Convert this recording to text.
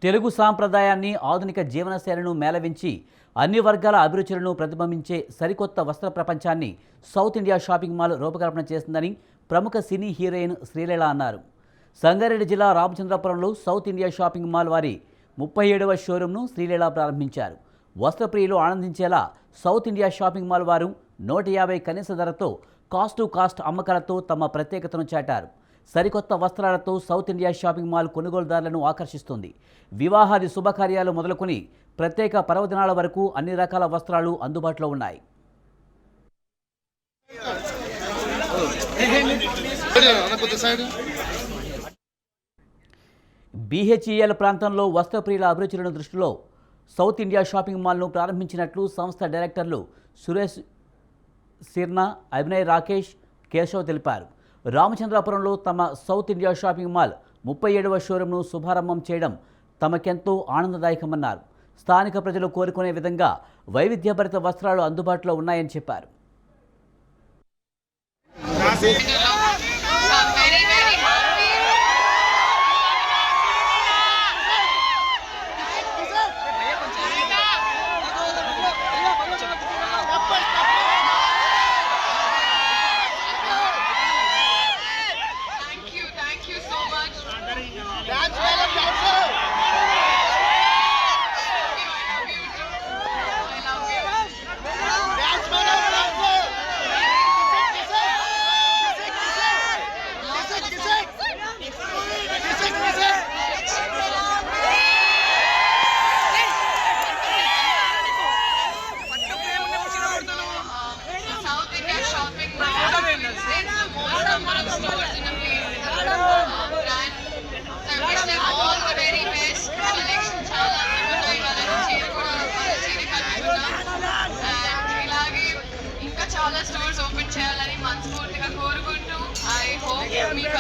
తెలుగు సాంప్రదాయాన్ని ఆధునిక జీవనశైలిను మేళవించి అన్ని వర్గాల అభిరుచులను ప్రతిబింబించే సరికొత్త వస్త్ర ప్రపంచాన్ని సౌత్ ఇండియా షాపింగ్ మాల్ రూపకల్పన చేస్తుందని ప్రముఖ సినీ హీరోయిన్ శ్రీలీల అన్నారు. సంగారెడ్డి జిల్లా రామచంద్రపురంలో సౌత్ ఇండియా షాపింగ్ మాల్ వారి 37వ షోరూంను శ్రీలీల ప్రారంభించారు. వస్త్రప్రియులు ఆనందించేలా సౌత్ ఇండియా షాపింగ్ మాల్ వారు 150 కనీస ధరతో కాస్ట్ టు కాస్ట్ అమ్మకాలతో తమ ప్రత్యేకతను చాటారు. సరికొత్త వస్త్రాలతో సౌత్ ఇండియా షాపింగ్ మాల్ కొనుగోలుదారులను ఆకర్షిస్తుంది. వివాహాది శుభకార్యాలు మొదలుకొని ప్రత్యేక పర్వదినాల వరకు అన్ని రకాల వస్త్రాలు అందుబాటులో ఉన్నాయి. BHEL ప్రాంతంలో వస్త్రప్రియుల అభిరుచులను దృష్టిలో సౌత్ ఇండియా షాపింగ్ మాల్ను ప్రారంభించినట్లు సంస్థ డైరెక్టర్లు సురేష్ సిర్నా, అభినయ్ రాకేష్, కేశవ్ తెలిపారు. రామచంద్రపురంలో తమ సౌత్ ఇండియా షాపింగ్ మాల్ 37వ షోరూంను శుభారంభం చేయడం తమకెంతో ఆనందదాయకమన్నారు. స్థానిక ప్రజలు కోరుకునే విధంగా వైవిధ్యభరిత వస్త్రాలు అందుబాటులో ఉన్నాయని చెప్పారు. చాలా స్టోర్స్ ఓపెన్ చేయాలని మనస్ఫూర్తిగా కోరుకుంటూ ఐ హోప్ మీకు